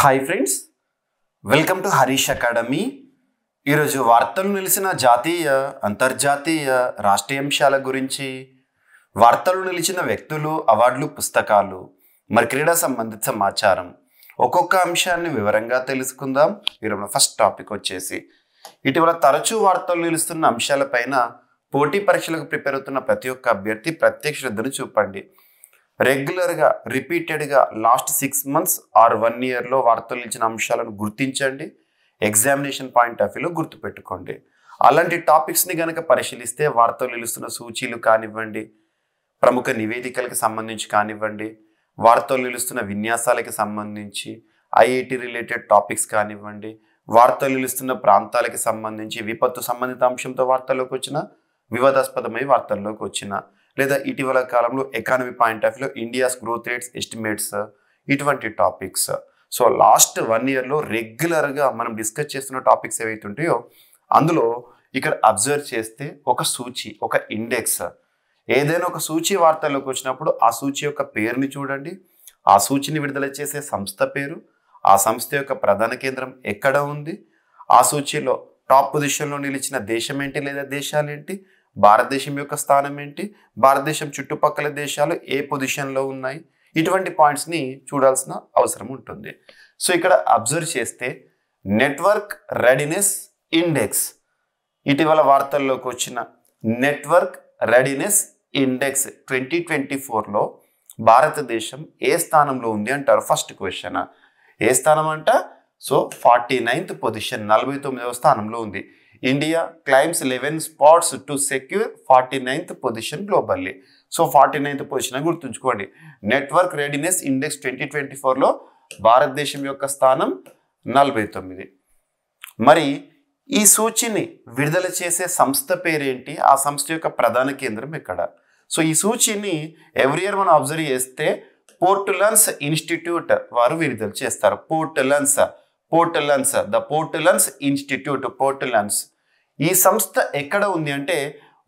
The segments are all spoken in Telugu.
Hi friends, welcome to Harish academy. ఈరోజు వార్తలు నిలిచిన జాతీయ, అంతర్జాతీయ, రాష్ట్రీయ అంశాల గురించి, వార్తలు నిలిచిన వ్యక్తులు, అవార్డులు, పుస్తకాలు, మరి క్రీడా సంబంధిత సమాచారం, ఒక్కొక్క అంశాన్ని వివరంగా తెలుసుకుందాం. ఈరోజు ఫస్ట్ టాపిక్ వచ్చేసి ఇటీవల తరచూ వార్తలు నిలుస్తున్న అంశాలపైన పోటీ పరీక్షలకు ప్రిపేర్ అవుతున్న ప్రతి ఒక్క అభ్యర్థి ప్రత్యేక శ్రద్ధను చూపండి. రెగ్యులర్గా రిపీటెడ్గా లాస్ట్ 6 months ఆర్ 1 yearలో వార్తలు ఇచ్చిన అంశాలను గుర్తించండి. ఎగ్జామినేషన్ పాయింట్ ఆఫ్ వ్యూలో గుర్తుపెట్టుకోండి. అలాంటి టాపిక్స్ని కనుక పరిశీలిస్తే వార్తలు నిలుస్తున్న సూచీలు కానివ్వండి, ప్రముఖ నివేదికలకు సంబంధించి కానివ్వండి, వార్తలు నిలుస్తున్న విన్యాసాలకి సంబంధించి, ఐఐటి రిలేటెడ్ టాపిక్స్ కానివ్వండి, వార్తలు నిలుస్తున్న ప్రాంతాలకి సంబంధించి, విపత్తు సంబంధిత అంశంతో వార్తల్లోకి వచ్చిన, వివాదాస్పదమై వార్తల్లోకి వచ్చిన, లేదా ఇటీవల కాలంలో ఎకానమీ పాయింట్ ఆఫ్ వ్యూలో ఇండియాస్ గ్రోత్ రేట్స్ ఎస్టిమేట్స్, ఇటువంటి టాపిక్స్. సో లాస్ట్ 1 yearలో రెగ్యులర్గా మనం డిస్కస్ చేస్తున్న టాపిక్స్ ఏవైతే ఉంటాయో అందులో ఇక్కడ అబ్జర్వ్ చేస్తే ఒక సూచి, ఒక ఇండెక్స్, ఏదైనా ఒక సూచి వార్తల్లోకి వచ్చినప్పుడు ఆ సూచి యొక్క పేరుని చూడండి, ఆ సూచిని విడుదల చేసే సంస్థ పేరు, ఆ సంస్థ యొక్క ప్రధాన కేంద్రం ఎక్కడ ఉంది, ఆ సూచీలో టాప్ పొజిషన్లో నిలిచిన దేశం ఏంటి లేదా దేశాలేంటి, భారతదేశం యొక్క స్థానం ఏంటి, భారతదేశం చుట్టుపక్కల దేశాలు ఏ పొజిషన్లో ఉన్నాయి, ఇటువంటి పాయింట్స్ని చూడాల్సిన అవసరం ఉంటుంది. సో ఇక్కడ అబ్జర్వ్ చేస్తే నెట్వర్క్ రెడీనెస్ ఇండెక్స్, ఇటీవల వార్తల్లోకి వచ్చిన నెట్వర్క్ రెడీనెస్ ఇండెక్స్ 2024లో భారతదేశం ఏ స్థానంలో ఉంది అంటారు. ఫస్ట్ క్వశ్చన్, ఏ స్థానం అంట? సో 49th పొజిషన్, 49వ స్థానంలో ఉంది. India claims 11 spots to secure 49th position globally. So 49th position గుర్తుంచుకోండి. నెట్వర్క్ రెడీనెస్ ఇండెక్స్ 2024లో భారతదేశం యొక్క స్థానం 49. మరి ఈ సూచిని విడుదల చేసే సంస్థ పేరేంటి, ఆ సంస్థ యొక్క ప్రధాన కేంద్రం ఎక్కడ? సో ఈ సూచిని ఎవ్రీ ఇయర్ మనం అబ్జర్వ్ చేస్తే పోర్టులన్స్ ఇన్స్టిట్యూట్ వారు విడుదల చేస్తారు. పోర్టులన్స్ ద పోర్టులన్స్ ఇన్స్టిట్యూట్, పోర్టులన్స్. ఈ సంస్థ ఎక్కడ ఉంది అంటే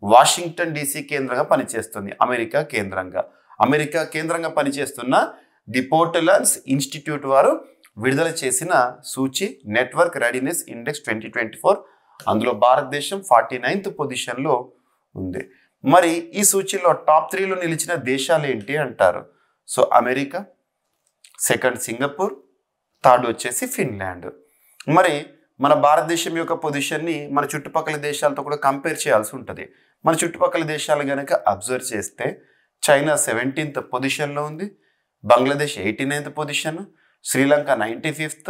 వాషింగ్టన్ DC కేంద్రంగా పనిచేస్తుంది. అమెరికా కేంద్రంగా పనిచేస్తున్న ది పోర్టులన్స్ ఇన్స్టిట్యూట్ వారు విడుదల చేసిన సూచి నెట్వర్క్ రెడీనెస్ ఇండెక్స్ 2024. అందులో భారతదేశం 49th పొజిషన్లో ఉంది. మరి ఈ సూచీలో టాప్ 3లో నిలిచిన దేశాలు ఏంటి అంటారు. So America, second Singapore, third వచ్చేసి ఫిన్లాండ్. మరి మన భారతదేశం యొక్క పొజిషన్ని మన చుట్టుపక్కల దేశాలతో కూడా కంపేర్ చేయాల్సి ఉంటుంది. మన చుట్టుపక్కల దేశాలు కనుక అబ్జర్వ్ చేస్తే చైనా 17th పొజిషన్లో ఉంది, Bangladesh 89th position, Sri Lanka 95th,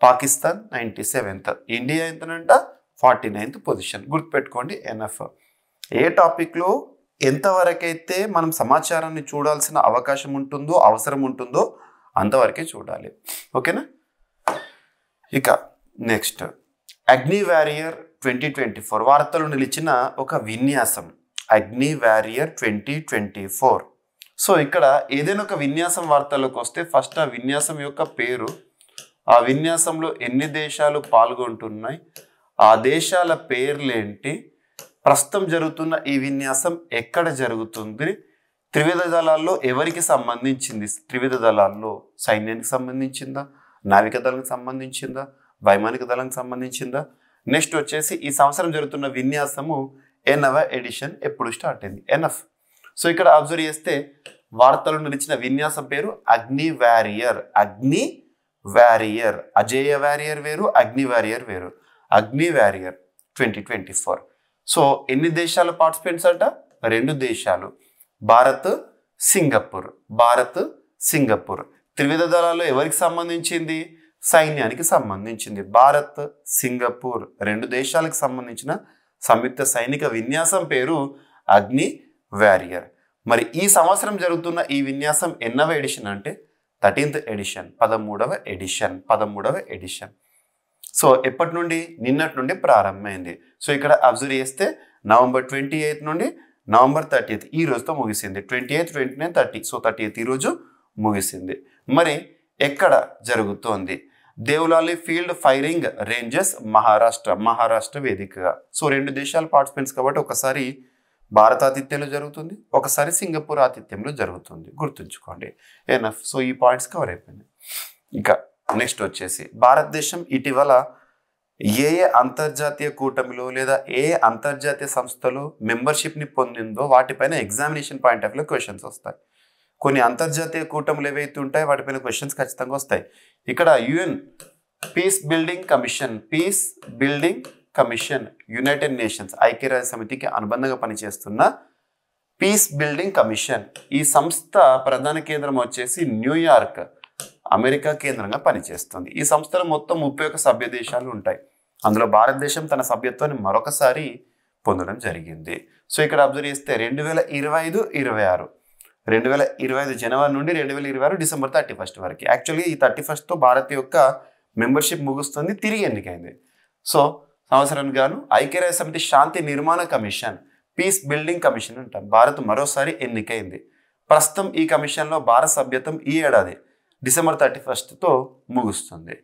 Pakistan 97th, India ఎంతనంట 49th పొజిషన్. గుర్తుపెట్టుకోండి ఎన్ఎఫ్. ఏ టాపిక్లో ఎంతవరకైతే మనం సమాచారాన్ని చూడాల్సిన అవకాశం ఉంటుందో, అవసరం ఉంటుందో అంతవరకే చూడాలి. ఓకేనా? ఇక నెక్స్ట్ అగ్ని వారియర్ 2024 వార్తలు నిలిచిన ఒక విన్యాసం, అగ్ని వారియర్ 2024. సో ఇక్కడ ఏదైనా ఒక విన్యాసం వార్తల్లోకి వస్తే ఫస్ట్ ఆ విన్యాసం యొక్క పేరు, ఆ విన్యాసంలో ఎన్ని దేశాలు పాల్గొంటున్నాయి, ఆ దేశాల పేర్లేంటి, ప్రస్తుతం జరుగుతున్న ఈ విన్యాసం ఎక్కడ జరుగుతుంది, త్రివిధ దళాల్లో ఎవరికి సంబంధించింది, త్రివిధ దళాల్లో సైన్యానికి సంబంధించిందా, నావిక దళానికి సంబంధించిందా, వైమానిక దళానికి సంబంధించిందా, నెక్స్ట్ వచ్చేసి ఈ సంవత్సరం జరుగుతున్న విన్యాసము ఎన్నవ ఎడిషన్, ఎప్పుడు స్టార్ట్ అయింది, ఎన్ఎఫ్. సో ఇక్కడ అబ్జర్వ్ చేస్తే వార్తలు నిలిచిన విన్యాసం పేరు అగ్ని వారియర్. అజేయ వారియర్ వేరు, అగ్ని వారియర్ వేరు. అగ్ని వారియర్ 2024. సో ఎన్ని దేశాల పార్టిసిపెంట్స్ అంట? 2 దేశాలు, భారత్, సింగపూర్. త్రివిధ దళాల్లో ఎవరికి సంబంధించింది? సైన్యానికి సంబంధించింది. భారత్, సింగపూర్ 2 దేశాలకు సంబంధించిన సంయుక్త సైనిక విన్యాసం పేరు అగ్ని వారియర్. మరి ఈ సంవత్సరం జరుగుతున్న ఈ విన్యాసం ఎన్నవ ఎడిషన్ అంటే 13th ఎడిషన్, 13వ ఎడిషన్. సో ఎప్పటి నుండి? నిన్నటి నుండి ప్రారంభమైంది. సో ఇక్కడ అబ్జర్వ్ చేస్తే November 28th నుండి November 30th, ఈ రోజుతో ముగిసింది. 28th, 29th, 30. సో 30th ఈరోజు ముగిసింది. మరి ఎక్కడ జరుగుతోంది? Devlali field firing ranges, Maharashtra వేదికగా. సో 2 దేశాల పార్టిసిపెంట్స్ కాబట్టి ఒకసారి భారత ఆతిథ్యంలో జరుగుతుంది, ఒకసారి సింగపూర్ ఆతిథ్యంలో జరుగుతుంది. గుర్తుంచుకోండి ఎనఫ్. సో ఈ పాయింట్స్ కవర్ అయిపోయినాయి. ఇక నెక్స్ట్ వచ్చేసి భారతదేశం ఇటీవల ఏ ఏ అంతర్జాతీయ కూటమిలో లేదా ఏ అంతర్జాతీయ సంస్థలు మెంబర్షిప్ని పొందిందో వాటిపైన examination point of view questions వస్తాయి. కొన్ని అంతర్జాతీయ కూటములు ఏవైతే ఉంటాయో వాటిపైన క్వశ్చన్స్ ఖచ్చితంగా వస్తాయి. ఇక్కడ UN peace building commission United Nations ఐక్యరాజ్య సమితికి అనుబంధంగా పనిచేస్తున్న పీస్ బిల్డింగ్ కమిషన్, ఈ సంస్థ ప్రధాన కేంద్రం వచ్చేసి న్యూయార్క్, అమెరికా కేంద్రంగా పనిచేస్తుంది. ఈ సంస్థలో మొత్తం 31 సభ్య దేశాలు ఉంటాయి. అందులో భారతదేశం తన సభ్యత్వాన్ని మరొకసారి పొందడం జరిగింది. సో ఇక్కడ అబ్జర్వ్ చేస్తే 2025 జనవరి నుండి 2026 డిసెంబర్ 31 వరకు. యాక్చువల్గా ఈ 31తో భారత్ యొక్క మెంబర్షిప్ ముగుస్తుంది, తిరిగి ఎన్నికైంది. సో సంవత్సరానికి గాను ఐక్యరాజ్య సమితి శాంతి నిర్మాణ కమిషన్, పీస్ బిల్డింగ్ కమిషన్ అంటాం, భారత్ మరోసారి ఎన్నికైంది. ప్రస్తుతం ఈ కమిషన్లో భారత సభ్యత్వం ఈ ఏడాది డిసెంబర్ 31తో ముగుస్తుంది.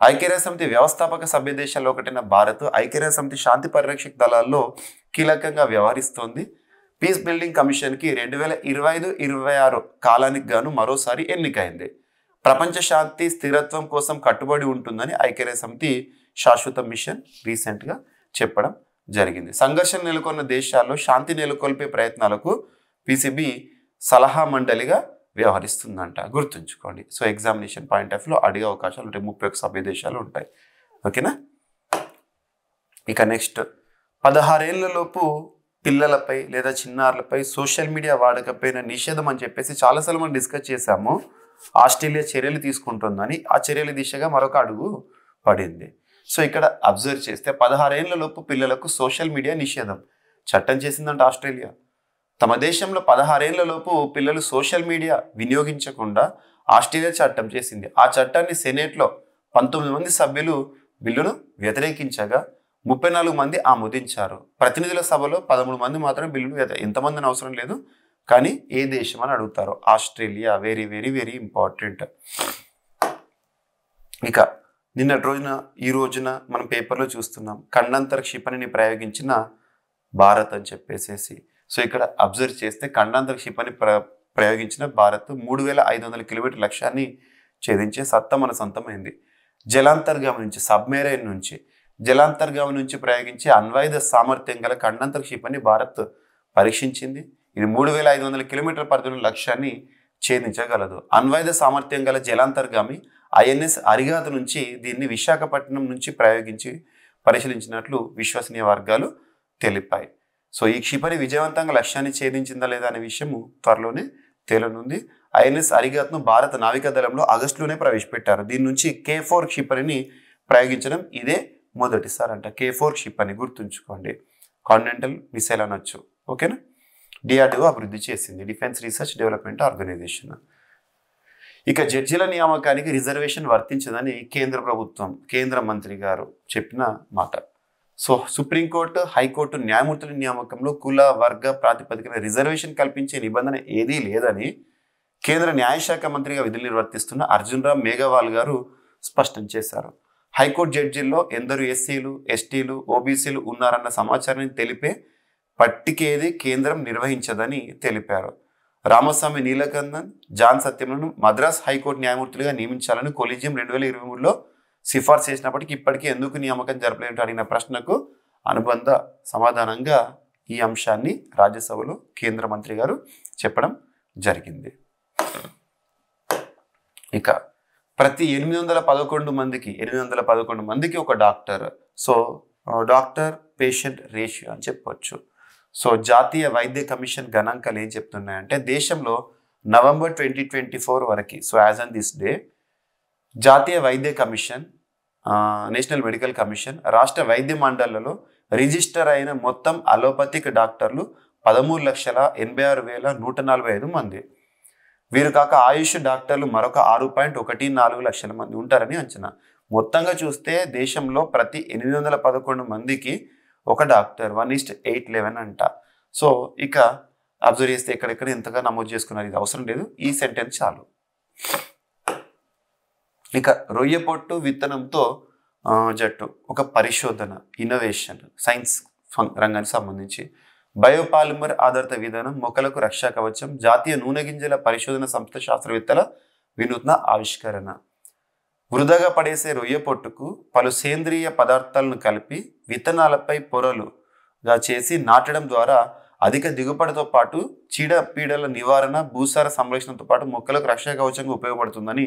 ఐక్యరాజ్య సమితి వ్యవస్థాపక సభ్య దేశాల్లో ఒకటైన భారత్ ఐక్యరాజ్య సమితి శాంతి పరిరక్షక దళాల్లో కీలకంగా వ్యవహరిస్తోంది. పీస్ బిల్డింగ్ కమిషన్కి 2025-26 కాలానికి గాను మరోసారి ఎన్నికైంది. ప్రపంచ శాంతి స్థిరత్వం కోసం కట్టుబడి ఉంటుందని ఐక్యరాజ్య సమితి శాశ్వత మిషన్ రీసెంట్గా చెప్పడం జరిగింది. సంఘర్షణ నెలకొన్న దేశాల్లో శాంతి నెలకొల్పే ప్రయత్నాలకు పీసీబీ సలహా మండలిగా వ్యవహరిస్తుందంట, గుర్తుంచుకోండి. సో ఎగ్జామినేషన్ పాయింట్ ఆఫ్ వ్యూలో అడిగే అవకాశాలు ఉంటాయి. 31 సభ్య దేశాలు ఉంటాయి. ఓకేనా. ఇక నెక్స్ట్ 16 ఏళ్లలోపు పిల్లలపై లేదా చిన్నారులపై సోషల్ మీడియా వాడకపోయిన నిషేధం అని చెప్పేసి చాలాసార్లు మనం డిస్కస్ చేశాము. ఆస్ట్రేలియా చర్యలు తీసుకుంటుందని, ఆ చర్యల దిశగా మరొక అడుగు పడింది. సో ఇక్కడ అబ్జర్వ్ చేస్తే 16 ఏళ్లలోపు పిల్లలకు సోషల్ మీడియా నిషేధం చట్టం చేసిందంట ఆస్ట్రేలియా. తమ దేశంలో 16 ఏళ్లలోపు పిల్లలు సోషల్ మీడియా వినియోగించకుండా ఆస్ట్రేలియా చట్టం చేసింది. ఆ చట్టాన్ని సెనేట్లో 19 మంది సభ్యులు బిల్లును వ్యతిరేకించగా 34 మంది ఆమోదించారు. ప్రతినిధుల సభలో 13 మంది మాత్రం బిల్లును ఎంతమందిని అవసరం లేదు, కానీ ఏ దేశం అని అడుగుతారు. Australia. Very very very important. ఇక నిన్నటి రోజున ఈ రోజున మనం పేపర్లో చూస్తున్నాం ఖండాంతర క్షిపణిని ప్రయోగించిన భారత్ అని చెప్పేసేసి. సో ఇక్కడ అబ్జర్వ్ చేస్తే ఖండాంతర క్షిపణి ప్రయోగించిన భారత్ 3500 కిలోమీటర్ లక్ష్యాన్ని ఛేదించే సత్తా మన సొంతమైంది. జలాంతర్గామి నుంచి, సబ్మెరైన్ నుంచి, జలాంతర్గామి నుంచి ప్రయోగించే అణ్వాయుధ సామర్థ్యం గల ఖండాంతర క్షిపణిని భారత్ పరీక్షించింది. ఇది 3500 కిలోమీటర్ల పరిధిలో లక్ష్యాన్ని ఛేదించగలదు. అణ్వాయుధ సామర్థ్యం గల జలాంతర్గామి ఐఎన్ఎస్ అరిగాత్ నుంచి దీన్ని విశాఖపట్నం నుంచి పరిశీలించినట్లు విశ్వసనీయ వర్గాలు తెలిపాయి. సో ఈ క్షిపణి విజయవంతంగా లక్ష్యాన్ని ఛేదించిందా లేదా అనే విషయము త్వరలోనే తేలనుంది. ఐఎన్ఎస్ అరిగాత్ను భారత నావికాదళంలో ఆగస్టులోనే ప్రవేశపెట్టారు. దీని నుంచి K4 క్షిపణిని ప్రయోగించడం ఇదే మొదటిసారి అంట. K4 క్షిపణి గుర్తుంచుకోండి, కాంటినెంటల్ మిసైల్ అనొచ్చు. ఓకేనా. డిఆర్డిఓ అభివృద్ధి చేసింది, డిఫెన్స్ రీసెర్చ్ డెవలప్మెంట్ ఆర్గనైజేషన్. ఇక జడ్జిల నియామకానికి రిజర్వేషన్ వర్తించదని కేంద్ర మంత్రి గారు చెప్పిన మాట. సో సుప్రీంకోర్టు, హైకోర్టు న్యాయమూర్తుల నియామకంలో కుల వర్గ ప్రాతిపదికన రిజర్వేషన్ కల్పించే నిబంధన ఏదీ లేదని కేంద్ర న్యాయశాఖ మంత్రిగా విధులు నిర్వర్తిస్తున్న అర్జున్ రామ్ మేఘవాల్ గారు స్పష్టం చేశారు. హైకోర్టు జడ్జిల్లో ఎందరు ఎస్సీలు, ఎస్టీలు, ఓబీసీలు ఉన్నారన్న సమాచారాన్ని తెలిపే పట్టికేది కేంద్రం నిర్వహించదని తెలిపారు. రామస్వామి నీలకందన్, జాన్ సత్యంలను మద్రాస్ హైకోర్టు న్యాయమూర్తులుగా నియమించాలని కొలీజియం 2023లో సిఫార్సు చేసినప్పటికీ ఇప్పటికీ ఎందుకు నియామకం జరపలేదంటూ అడిగిన ప్రశ్నకు అనుబంధ సమాధానంగా ఈ అంశాన్ని రాజ్యసభలో కేంద్ర మంత్రి గారు చెప్పడం జరిగింది. ఇక ప్రతి 811 మందికి ఒక doctor. So doctor patient ratio అని చెప్పవచ్చు. సో జాతీయ వైద్య కమిషన్ గణాంకాలు ఏం చెప్తున్నాయంటే దేశంలో నవంబర్ 2024 వరకు, so as on this day, జాతీయ వైద్య కమిషన్, నేషనల్ మెడికల్ కమిషన్ రాష్ట్ర వైద్య మండళ్లలో రిజిస్టర్ అయిన మొత్తం అలోపతిక్ డాక్టర్లు 13,86,145 మంది. వీరు కాక ఆయుష్ డాక్టర్లు మరొక 6.14 లక్షల మంది ఉంటారని అంచనా. మొత్తంగా చూస్తే దేశంలో ప్రతి 811 మందికి ఒక డాక్టర్, 1:811 అంట. సో ఇక అబ్జర్వ్ చేస్తే ఎక్కడెక్కడ ఎంతగా నమోదు చేసుకున్నారు, ఇది అవసరం లేదు, ఈ సెంటెన్స్ చాలు. ఇక రొయ్య పొట్టు విత్తనంతో జట్టు ఒక పరిశోధన, ఇన్నోవేషన్, సైన్స్ రంగానికి సంబంధించి బయోపాలిమర్ ఆధారిత విధానం, మొక్కలకు రక్షా కవచం, జాతీయ నూనె గింజల పరిశోధన సంస్థ శాస్త్రవేత్తల వినూత్న ఆవిష్కరణ. వృధాగా పడేసే రొయ్య పొట్టుకు పలు సేంద్రియ పదార్థాలను కలిపి విత్తనాలపై పొరలుగా చేసి నాటడం ద్వారా అధిక దిగుబడితో పాటు చీడపీడల నివారణ, భూసార సంరక్షణతో పాటు మొక్కలకు రక్షణ కవచంగా ఉపయోగపడుతుందని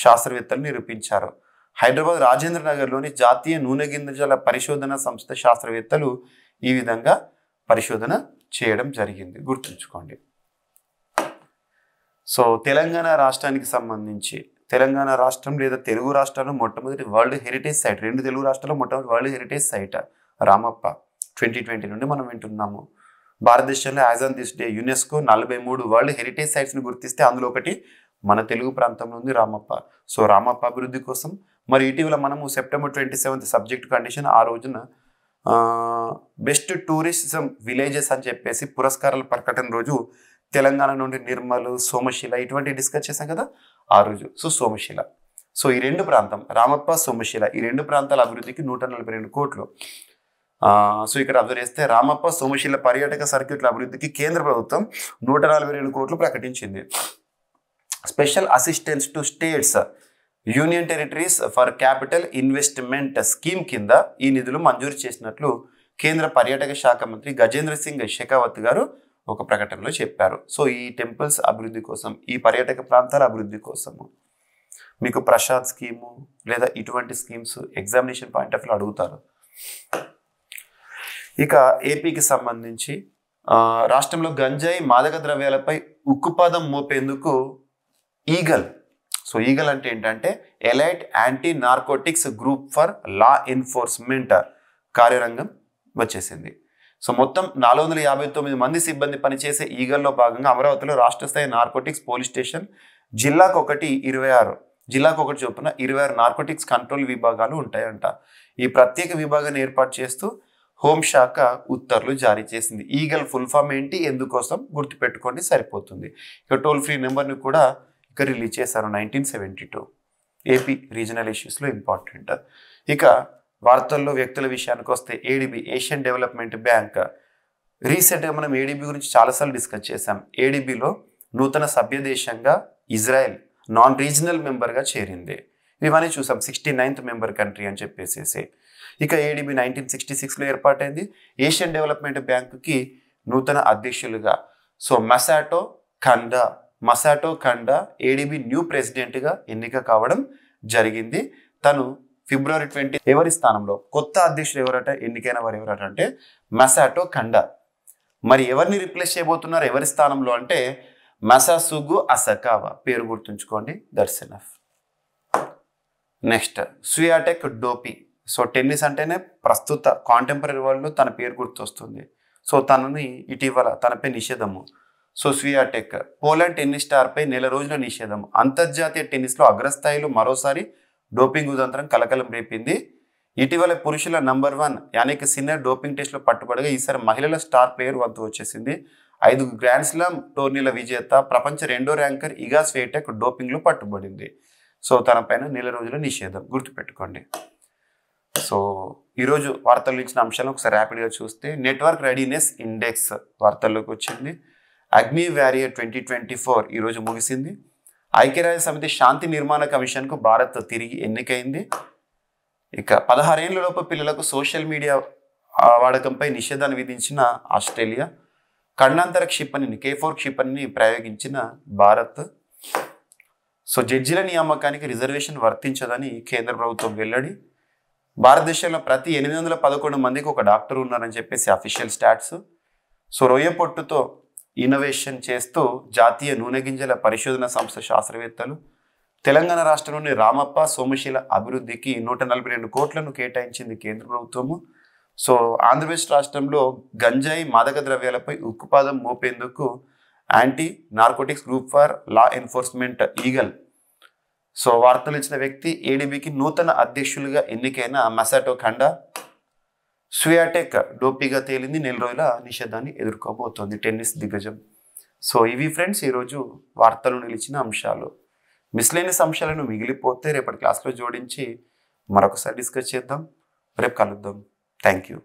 శాస్త్రవేత్తలు నిరూపించారు. హైదరాబాద్ రాజేంద్ర నగర్లోని జాతీయ నూనె గింజల పరిశోధన సంస్థ శాస్త్రవేత్తలు ఈ విధంగా పరిశోధన చేయడం జరిగింది. గుర్తుంచుకోండి. సో తెలంగాణ రాష్ట్రానికి సంబంధించి తెలంగాణ రాష్ట్రం లేదా తెలుగు రాష్ట్రాల్లో మొట్టమొదటి వరల్డ్ హెరిటేజ్ సైట్, 2 తెలుగు రాష్ట్రాల్లో మొట్టమొదటి వరల్డ్ హెరిటేజ్ సైట్ రామప్ప 2020 నుండి మనం వింటున్నాము. భారతదేశంలో as on this day UNESCO 43 world heritage సైట్స్ని గుర్తిస్తే అందులో ఒకటి మన తెలుగు ప్రాంతంలో ఉంది, రామప్ప. సో రామప్ప అభివృద్ధి కోసం మరి ఇటీవల మనము సెప్టెంబర్ 27 సబ్జెక్ట్ కండిషన్ ఆ రోజున బెస్ట్ టూరిజం విలేజెస్ అని చెప్పేసి పురస్కారాల ప్రకటన రోజు తెలంగాణ నుండి నిర్మల్, సోమశిల ఇటువంటి డిస్కస్ చేశాం కదా ఆ రోజు. సో సోమశిల, సో ఈ 2 ప్రాంతం రామప్ప, సోమశిల ఈ 2 ప్రాంతాల అభివృద్ధికి 142 కోట్లు. సో ఇక్కడ అబ్జర్వ్ చేస్తే రామప్ప, సోమశిల పర్యాటక సర్క్యూట్ల అభివృద్ధికి కేంద్ర ప్రభుత్వం 142 కోట్లు ప్రకటించింది. Special assistance to states, union territories for capital investment scheme కింద ఈ నిధులు మంజూరు చేసినట్లు కేంద్ర పర్యాటక శాఖ మంత్రి గజేంద్ర సింగ్ షెకావత్ గారు ఒక ప్రకటనలో చెప్పారు. సో ఈ టెంపుల్స్ అభివృద్ధి కోసం, ఈ పర్యాటక ప్రాంతాల అభివృద్ధి కోసము మీకు ప్రసాద్ స్కీము లేదా ఇటువంటి schemes examination point of view అడుగుతారు. ఇక ఏపీకి సంబంధించి రాష్ట్రంలో గంజాయి, మాదక ద్రవ్యాలపై ఉక్కుపాదం మోపేందుకు ఈగల్. సో ఈగల్ అంటే ఏంటంటే elite anti narcotics group for law enforcement కార్యరంగం వచ్చేసింది. సో మొత్తం 459 మంది సిబ్బంది పనిచేసే ఈగల్లో భాగంగా అమరావతిలో రాష్ట్ర స్థాయి నార్కోటిక్స్ పోలీస్ స్టేషన్, జిల్లాకు ఒకటి 26 చొప్పున 26 నార్కోటిక్స్ కంట్రోల్ విభాగాలు ఉంటాయంట. ఈ ప్రత్యేక విభాగాన్ని ఏర్పాటు చేస్తూ హోంశాఖ ఉత్తర్వులు జారీ చేసింది. ఈగల్ ఫుల్ ఫామ్ ఏంటి, ఎందుకోసం గుర్తుపెట్టుకోండి సరిపోతుంది. ఇక టోల్ ఫ్రీ నెంబర్ని కూడా ఇక రిలీజ్ చేశారు 1972. ఏపీ రీజనల్ ఇష్యూస్లో ఇంపార్టెంట్. ఇక వార్తల్లో వ్యక్తుల విషయానికి వస్తే ఏడీబీ, ఏషియన్ డెవలప్మెంట్ బ్యాంక్. రీసెంట్గా మనం ఏడీబీ గురించి చాలాసార్లు డిస్కస్ చేశాం. ఏడీబీలో నూతన సభ్య దేశంగా ఇజ్రాయెల్ నాన్ రీజనల్ మెంబర్గా చేరింది. ఇవన్నీ చూసాం, 69th మెంబర్ కంట్రీ అని చెప్పేసి. ఇక ఏడీబీ 1966లో ఏర్పాటైంది. ఏషియన్ డెవలప్మెంట్ బ్యాంకుకి నూతన అధ్యక్షులుగా సో మసాటో ఖండా ఏడీబీ న్యూ ప్రెసిడెంట్గా ఎన్నిక కావడం జరిగింది. తను February 20 ఎవరి స్థానంలో, కొత్త అధ్యక్షుడు ఎవరట, ఎన్నికైన వారు ఎవరట అంటే మసాటో ఖండా. మరి ఎవరిని రిప్లేస్ చేయబోతున్నారు, ఎవరి స్థానంలో అంటే మసాసుగు అసకావా. పేరు గుర్తుంచుకోండి, that's enough. Next Swiatek డోపీ. So tennis అంటేనే ప్రస్తుత కాంటెంపరీ వరల్డ్లో తన పేరు గుర్తొస్తుంది. సో తనని ఇటీవల తనపై నిషేధము. సో స్వియాటెక్ పోలాండ్ టెన్నిస్ స్టార్పై 1 నెల రోజుల నిషేధం. అంతర్జాతీయ టెన్నిస్లో అగ్రస్థాయిలో మరోసారి డోపింగ్ ఉదంతరం కలకలం రేపింది. ఇటీవల పురుషుల నంబర్ 1 యానిక్ సిన్నర్ డోపింగ్ టెస్ట్లో పట్టుబడగా ఈసారి మహిళల స్టార్ ప్లేయర్ వంతు వచ్చేసింది. 5 గ్రాండ్ స్లామ్ టోర్నీల విజేత, ప్రపంచ 2వ ర్యాంకర్ ఇగా స్వియాటెక్ డోపింగ్లో పట్టుబడింది. సో తన పైన 1 నెల రోజుల నిషేధం, గుర్తుపెట్టుకోండి. సో ఈరోజు వార్తల్లో ఇచ్చిన అంశాలను ఒకసారి ర్యాపిడ్గా చూస్తే నెట్వర్క్ రెడీనెస్ ఇండెక్స్ వార్తల్లోకి వచ్చింది. అగ్ని వారియర్ 2024 ఈరోజు ముగిసింది. ఐక్యరాజ్య సమితి శాంతి నిర్మాణ కమిషన్కు భారత్ తిరిగి ఎన్నికైంది. ఇక 16 ఏళ్లలోపు పిల్లలకు సోషల్ మీడియా వాడకంపై నిషేధాన్ని విధించిన ఆస్ట్రేలియా. ఖండాంతర క్షిపణిని K4 క్షిపణిని ప్రయోగించిన భారత్. సో జడ్జిల నియామకానికి రిజర్వేషన్ వర్తించదని కేంద్ర ప్రభుత్వం వెల్లడి. భారతదేశంలో ప్రతి 811 మందికి ఒక డాక్టర్ ఉన్నారని చెప్పేసి అఫీషియల్ స్టాట్స్. సో రొయ్య పొట్టుతో ఇన్నోవేషన్ చేస్తూ జాతీయ నూనె గింజల పరిశోధన సంస్థ శాస్త్రవేత్తలు తెలంగాణ రాష్ట్రంలోని రామప్ప, సోమశిల అభివృద్ధికి 142 కోట్లను కేటాయించింది కేంద్ర ప్రభుత్వము. సో ఆంధ్రప్రదేశ్ రాష్ట్రంలో గంజాయి, మాదక ద్రవ్యాలపై ఉక్కుపాదం మోపేందుకు anti narcotics group for law enforcement EAGLE. So వార్తలు ఇచ్చిన వ్యక్తి ఏడీబీకి నూతన అధ్యక్షులుగా ఎన్నికైన మసాటో ఖండా. స్వియాటెక్ డోపీగా తేలింది, 1 నెల రోజుల నిషేధాన్ని ఎదుర్కోబోతోంది టెన్నిస్ దిగ్గజం. సో ఇవి ఫ్రెండ్స్ ఈరోజు వార్తలు నిలిచిన అంశాలు. మిస్లేనియస్ అంశాలను మిగిలిపోతే రేపటి క్లాస్లో జోడించి మరొకసారి డిస్కస్ చేద్దాం. రేపు కలుద్దాం. Thank you.